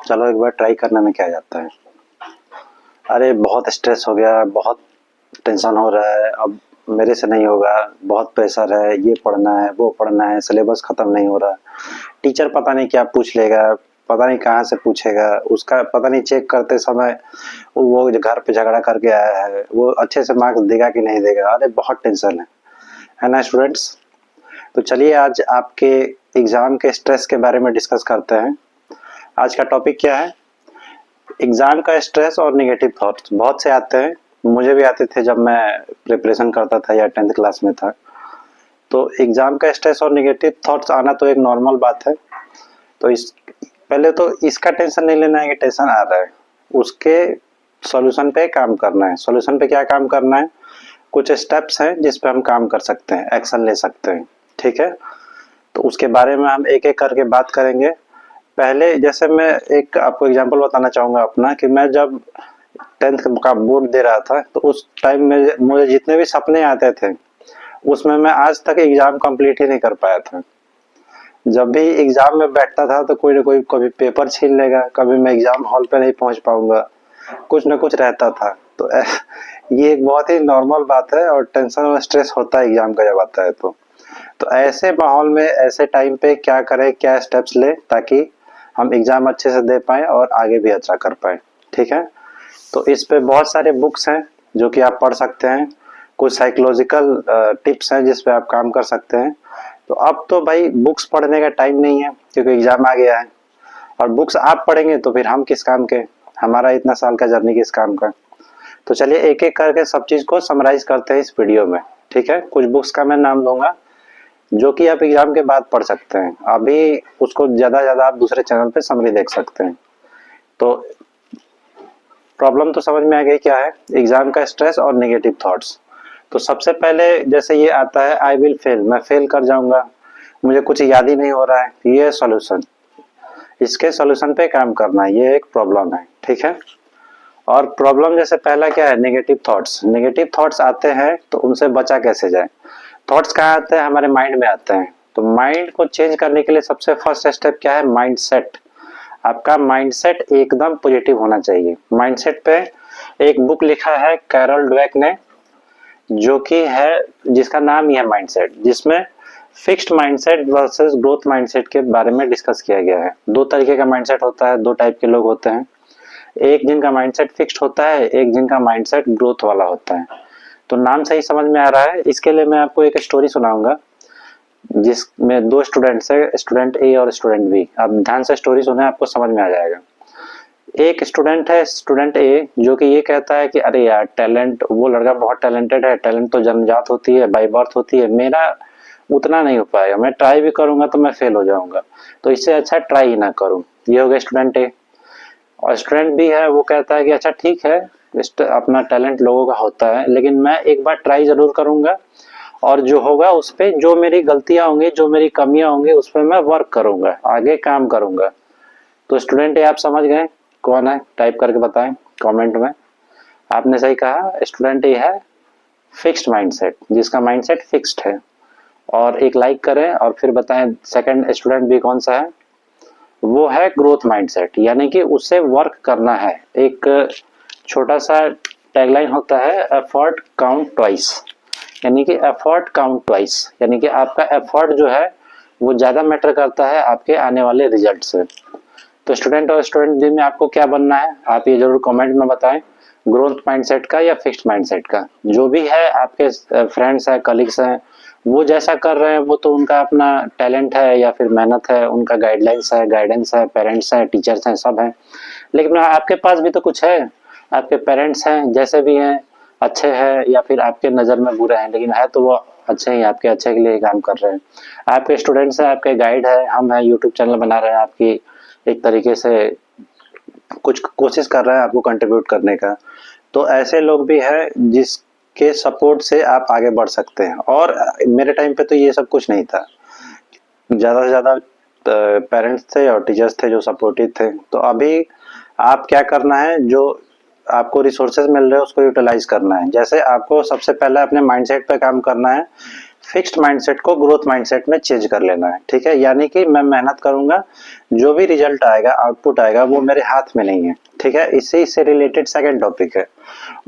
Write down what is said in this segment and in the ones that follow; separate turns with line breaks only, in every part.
चलो एक बार ट्राई करने में क्या जाता है। अरे बहुत स्ट्रेस हो गया, बहुत टेंशन हो रहा है, अब मेरे से नहीं होगा, बहुत प्रेशर है, ये पढ़ना है, वो पढ़ना है, सिलेबस खत्म नहीं हो रहा। टीचर पता नहीं क्या पूछ लेगा, पता नहीं कहाँ से पूछेगा, उसका पता नहीं चेक करते समय वो जो घर पे झगड़ा करके आया है, वो अच्छे से मार्क्स देगा कि नहीं देगा। अरे बहुत टेंशन है ना स्टूडेंट्स। तो चलिए आज आपके एग्जाम के स्ट्रेस के बारे में डिस्कस करते हैं। आज का टॉपिक क्या है? एग्जाम का स्ट्रेस और नेगेटिव थॉट्स बहुत से आते हैं, मुझे भी आते थे जब मैं प्रिपरेशन करता था या 10th क्लास में था। तो एग्जाम का स्ट्रेस और नेगेटिव थॉट्स आना तो एक नॉर्मल बात है। तो इस पहले तो इसका टेंशन नहीं लेना है कि टेंशन आ रहा है, उसके सॉल्यूशन पे काम करना है। सॉल्यूशन पे क्या काम करना है? कुछ स्टेप्स हैं जिस पे हम काम कर सकते हैं, एक्शन ले सकते हैं। ठीक है, तो उसके बारे में हम एक एक करके बात करेंगे। पहले जैसे मैं एक आपको एग्जांपल बताना चाहूँगा अपना, कि मैं जब 10th का बोर्ड दे रहा था तो उस टाइम में मुझे जितने भी सपने आते थे उसमें मैं आज तक एग्जाम कंप्लीट ही नहीं कर पाया था। जब भी एग्जाम में बैठता था तो कोई ना कोई कभी पेपर छीन लेगा, कभी मैं एग्जाम हॉल पे नहीं पहुंच पाऊंगा, कुछ ना कुछ रहता था। तो ये एक बहुत ही नॉर्मल बात है और टेंशन और स्ट्रेस होता है एग्जाम का जब आता है। तो ऐसे माहौल में ऐसे टाइम पे क्या करें, क्या स्टेप्स लें ताकि हम एग्जाम अच्छे से दे पाएं और आगे भी अच्छा कर पाएं। ठीक है, तो इस पे बहुत सारे बुक्स हैं जो कि आप पढ़ सकते हैं। कुछ साइकोलॉजिकल टिप्स हैं जिस पे आप काम कर सकते हैं। तो अब तो भाई बुक्स पढ़ने का टाइम नहीं है क्योंकि एग्जाम आ गया है, और बुक्स आप पढ़ेंगे तो फिर हम किस काम के, हमारा इतना साल का जर्नी किस काम का। तो चलिए एक एक करके सब चीज को समराइज करते हैं इस वीडियो में। ठीक है, कुछ बुक्स का मैं नाम दूंगा जो कि आप एग्जाम के बाद पढ़ सकते हैं, अभी उसको ज्यादा आप दूसरे चैनल पे समरी देख सकते हैं। तो प्रॉब्लम तो समझ में आ गई क्या है, एग्जाम का स्ट्रेस और नेगेटिव थॉट्स। तो सबसे पहले जैसे ये आता है आई विल फेल, मैं फेल कर जाऊंगा, मुझे कुछ याद ही नहीं हो रहा है, ये सॉल्यूशन, इसके सॉल्यूशन पे काम करना, ये एक प्रॉब्लम है। ठीक है, और प्रॉब्लम जैसे पहला क्या है, नेगेटिव थॉट्स। नेगेटिव थॉट्स आते हैं तो उनसे बचा कैसे जाए। थॉट्स कहाँ आते हैं? हमारे माइंड में आते हैं। तो माइंड को चेंज करने के लिए सबसे फर्स्ट स्टेप क्या है? माइंडसेट। आपका माइंडसेट एकदम पॉजिटिव होना चाहिए। माइंडसेट पे एक बुक लिखा है कैरल डवेक ने, जो कि है, जिसका नाम ही है माइंडसेट, जिसमें fixed mindset versus growth mindset के बारे में डिस्कस किया गया है। दो तरीके का माइंडसेट होता है, दो टाइप के लोग होते हैं, एक जिनका माइंडसेट फिक्स्ड होता है, एक जिनका माइंडसेट ग्रोथ वाला होता है। तो नाम सही समझ में आ रहा है। इसके लिए मैं आपको एक स्टोरी सुनाऊंगा जिसमें दो स्टूडेंट्स है, स्टूडेंट ए और स्टूडेंट बी। आप ध्यान से स्टोरी सुने, आपको समझ में आ जाएगा। एक स्टूडेंट है, स्टूडेंट ए, जो कि ये कहता है कि अरे यार टैलेंट, वो लड़का बहुत टैलेंटेड है, टैलेंट तो जन्मजात होती है, बाय बर्थ होती है, मेरा उतना नहीं हो पाएगा, मैं ट्राई भी करूंगा तो मैं फेल हो जाऊंगा, तो इससे अच्छा ट्राई ही ना करूं। ये हो गया स्टूडेंट ए। और स्टूडेंट बी है, वो कहता है कि अच्छा ठीक है, अपना टैलेंट लोगों का होता है, लेकिन मैं एक बार ट्राई जरूर करूंगा और जो होगा उस पे, जो मेरी गलतियां होंगी, जो मेरी कमियां होंगी, उस पर मैं वर्क करूंगा, आगे काम करूंगा। तो स्टूडेंट ए आप समझ गए कौन है? टाइप करके बताएं कमेंट में। आपने सही कहा, स्टूडेंट ए है फिक्स्ड माइंडसेट, जिसका माइंडसेट फिक्स्ड है। और एक लाइक करें और फिर बताएं सेकंड स्टूडेंट बी कौन सा है? वो है ग्रोथ माइंडसेट, यानी कि उससे वर्क करना है। एक छोटा सा टैगलाइन होता है, एफर्ट काउंट ट्वाइस, यानी कि एफर्ट काउंट ट्वाइस, यानी कि आपका एफर्ट जो है वो ज्यादा मैटर करता है आपके आने वाले रिजल्ट से। तो स्टूडेंट और स्टूडेंट बी में आपको क्या बनना है, आप ये जरूर कमेंट में बताएं, ग्रोथ माइंडसेट का या फिक्स्ड माइंडसेट का। जो भी है, आपके फ्रेंड्स हैं, कलीग्स हैं, वो जैसा कर रहे हैं वो तो उनका अपना टैलेंट है या फिर मेहनत है, उनका गाइडलाइंस है, गाइडेंस है, पेरेंट्स हैं, टीचर्स हैं, सब हैं। लेकिन आपके पास भी तो कुछ है, आपके पेरेंट्स हैं, जैसे भी हैं, अच्छे हैं या फिर आपके नज़र में बुरे हैं, लेकिन है तो वो अच्छे ही, आपके अच्छे के लिए काम कर रहे हैं। आपके स्टूडेंट्स हैं, आपके गाइड है, हम हैं, यूट्यूब चैनल बना रहे हैं, आपकी एक तरीके से कुछ कोशिश कर रहे हैं आपको कंट्रीब्यूट करने का। तो ऐसे लोग भी हैं जिसके सपोर्ट से आप आगे बढ़ सकते हैं। और मेरे टाइम पे तो ये सब कुछ नहीं था, ज़्यादा से ज़्यादा पेरेंट्स थे और टीचर्स थे जो सपोर्टिव थे। तो अभी आप क्या करना है, जो आपको रिसोर्सेज मिल रहे हैं उसको यूटिलाइज करना है। जैसे आपको सबसे पहले अपने माइंडसेट पे काम करना है, फिक्स्ड माइंडसेट को ग्रोथ माइंडसेट में चेंज कर लेना है, ठीक है। यानी कि मैं मेहनत करूंगा, जो भी रिजल्ट आएगा, आउटपुट आएगा, वो मेरे हाथ में नहीं है, ठीक है। इससे रिलेटेड सेकंड टॉपिक है,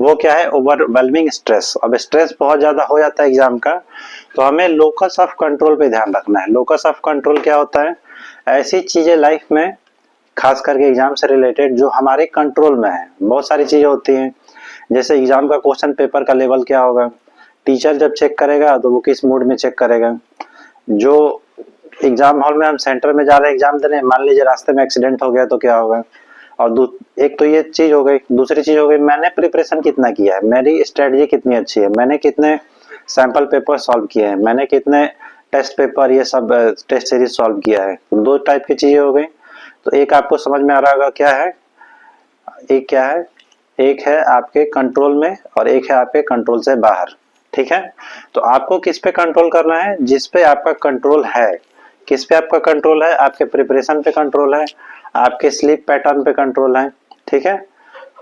वो क्या है, ओवरवेलमिंग स्ट्रेस। अब स्ट्रेस बहुत ज्यादा हो जाता है एग्जाम का, तो हमें लोकस ऑफ कंट्रोल पे ध्यान रखना है। लोकस ऑफ कंट्रोल क्या होता है, ऐसी चीजें लाइफ में खास करके एग्जाम से रिलेटेड जो हमारे कंट्रोल में है। बहुत सारी चीजें होती हैं, जैसे एग्जाम का क्वेश्चन पेपर का लेवल क्या होगा, टीचर जब चेक करेगा तो वो किस मूड में चेक करेगा। जो एग्जाम हॉल में हम सेंटर में जा रहे हैं एग्जाम देने, मान लीजिए रास्ते में एक्सीडेंट हो गया तो क्या होगा। और एक तो ये चीज हो गई, दूसरी चीज हो गई मैंने प्रिपरेशन कितना किया है, मेरी स्ट्रेटजी कितनी अच्छी है, मैंने कितने सैंपल पेपर सॉल्व किए हैं, मैंने कितने टेस्ट पेपर ये सब टेस्ट सीरीज सॉल्व किया है। दो टाइप की चीजें हो गई। तो एक आपको समझ में आ रहा होगा क्या है, एक क्या है, एक है आपके कंट्रोल में और एक है आपके कंट्रोल से बाहर, ठीक है। तो आपको किस पे कंट्रोल करना है, जिस पे आपका कंट्रोल है। किस पे आपका कंट्रोल है, आपके प्रिपरेशन पे कंट्रोल है, आपके स्लीप पैटर्न पे कंट्रोल है, ठीक है।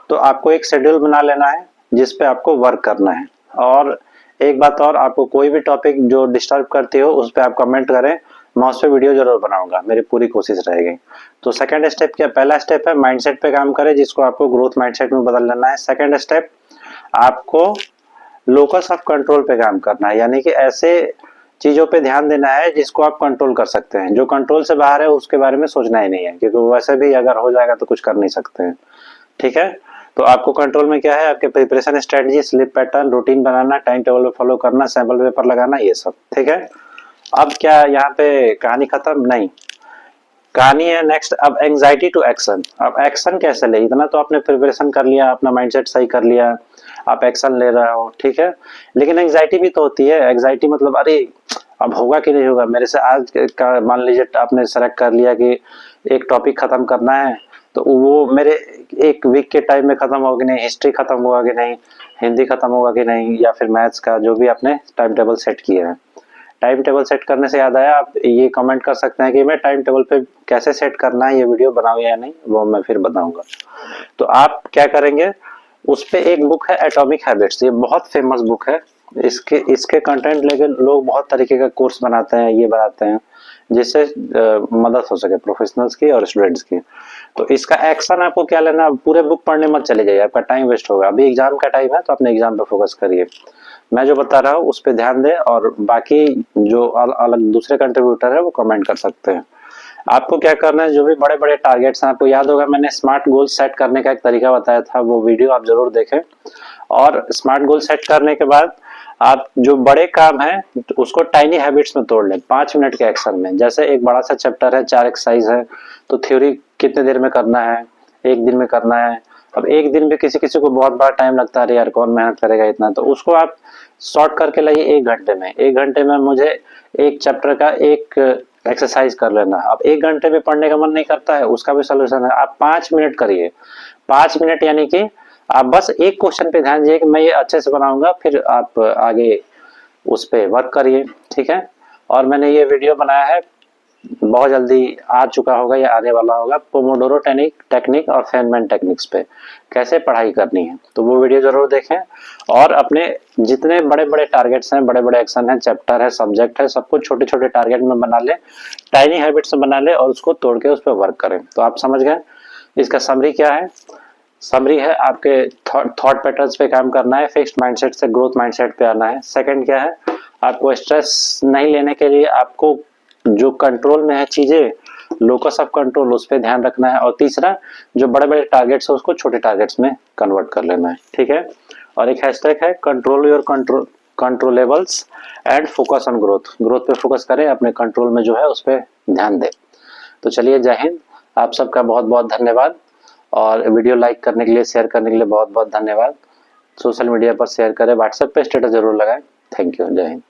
तो आपको एक शेड्यूल बना लेना है जिस पे आपको वर्क करना है। और एक बात और, आपको कोई भी टॉपिक जो डिस्टर्ब करती हो उस पे आप कमेंट करें, मैं उस पे वीडियो जरूर बनाऊंगा, मेरी पूरी कोशिश रहेगी। तो सेकंड स्टेप क्या, पहला स्टेप है माइंडसेट पे काम करें, जिसको आपको ग्रोथ माइंडसेट में बदल लेना है। सेकंड स्टेप, आपको लोकस ऑफ कंट्रोल पे काम करना है, यानी कि ऐसे चीजों पे ध्यान देना है जिसको आप कंट्रोल कर सकते हैं। जो कंट्रोल से बाहर है उसके बारे में सोचना ही नहीं है, क्योंकि वैसे भी अगर हो जाएगा तो कुछ कर नहीं सकते हैं, ठीक है। तो आपको कंट्रोल में क्या है, आपके preparation strategy, sleep pattern, routine बनाना, टाइम टेबल फॉलो करना, सैंपल पेपर लगाना, ये सब, ठीक है। अब क्या यहाँ पे कहानी खत्म नहीं, कहानी है नेक्स्ट। अब एंजाइटी टू एक्शन। अब एक्शन कैसे ले, इतना तो आपने प्रिपरेशन कर लिया, अपना माइंडसेट सही कर लिया, आप एक्शन ले रहे हो, ठीक है। लेकिन एंजाइटी भी तो होती है। एंजाइटी मतलब अरे अब होगा कि नहीं होगा मेरे से आज का, मान लीजिए आपने सेलेक्ट कर लिया कि एक टॉपिक खत्म करना है, तो वो मेरे एक वीक के टाइम में खत्म होगा कि नहीं, हिस्ट्री खत्म होगा कि नहीं, हिंदी खत्म होगा कि नहीं, या फिर मैथ्स का जो भी आपने टाइम टेबल सेट किया है। टाइम टेबल सेट करने से याद आया, आप ये कमेंट कर सकते हैं कि मैं टाइम टेबल पे कैसे सेट करना है, ये वीडियो बनाऊं या नहीं, वो मैं फिर बताऊंगा। तो आप क्या करेंगे, उस पे एक बुक है एटॉमिक हैबिट्स, ये बहुत फेमस बुक है। इसके कंटेंट लेके लोग बहुत तरीके का कोर्स बनाते हैं, ये बनाते हैं जिससे मदद हो सके प्रोफेशनल्स की और स्टूडेंट्स की। तो इसका एक्शन आपको क्या लेना, पूरे बुक पढ़ने मत चले जाइए, आपका टाइम वेस्ट होगा। अभी एग्जाम का टाइम है तो अपने एग्जाम पे फोकस करिए, मैं जो बता रहा हूँ उस पर ध्यान दें, और बाकी जो अलग दूसरे कंट्रीब्यूटर है वो कमेंट कर सकते हैं। आपको क्या करना है, जो भी बड़े बड़े टारगेट्स हैं, आपको याद होगा मैंने स्मार्ट गोल सेट करने का एक तरीका बताया था, वो वीडियो आप जरूर देखें। और स्मार्ट गोल सेट करने के बाद आप जो बड़े काम है उसको टाइनी हैबिट्स में तोड़ लें, 5 मिनट के एक्शन में। जैसे एक बड़ा सा चैप्टर है, 4 एक्सरसाइज है, तो थ्योरी कितने देर में करना है, एक दिन में करना है। अब एक दिन में किसी किसी को बहुत बड़ा टाइम लगता है, यार कौन मेहनत करेगा इतना, तो उसको आप शॉर्ट करके लाइए 1 घंटे में। 1 घंटे में मुझे एक चैप्टर का एक एक्सरसाइज कर लेना। अब 1 घंटे में पढ़ने का मन नहीं करता है, उसका भी सोल्यूशन है, आप 5 मिनट करिए। 5 मिनट यानी कि आप बस एक क्वेश्चन पे ध्यान दीजिए कि मैं ये अच्छे से बनाऊंगा, फिर आप आगे उस पे वर्क करिए, ठीक है। और मैंने ये वीडियो बनाया है, बहुत जल्दी आ चुका होगा या आने वाला होगा, पोमोडोरो टेक्निक और फेनमैन टेक्निक्स पे कैसे पढ़ाई करनी है, तो वो वीडियो जरूर देखें। और अपने जितने बड़े बड़े टारगेट्स हैं, बड़े बड़े एक्शन हैं, चैप्टर है, सब्जेक्ट है, सबको छोटे छोटे टारगेट में बना ले, टाइनी हैबिट्स में बना ले, और उसको तोड़ के उस पर वर्क करें। तो आप समझ गए इसका समरी क्या है। समरी है, आपके थॉट पैटर्न्स पे काम करना है, फिक्स्ड माइंडसेट से ग्रोथ माइंडसेट पे आना है। सेकंड क्या है, आपको स्ट्रेस नहीं लेने के लिए आपको जो कंट्रोल में है चीजें, लोकस ऑफ कंट्रोल, उस पर ध्यान रखना है। और तीसरा, जो बड़े बड़े टारगेट्स है उसको छोटे टारगेट्स में कन्वर्ट कर लेना है, ठीक है। और एक हैशटैग है control your controllables and focus on growth. Growth पे फोकस करें, अपने कंट्रोल में जो है उस पर ध्यान दें। तो चलिए, जय हिंद, आप सबका बहुत बहुत धन्यवाद। और वीडियो लाइक करने के लिए, शेयर करने के लिए बहुत बहुत धन्यवाद। सोशल मीडिया पर शेयर करें, व्हाट्सएप पे स्टेटस जरूर लगाएं। थैंक यू, जय हिंद।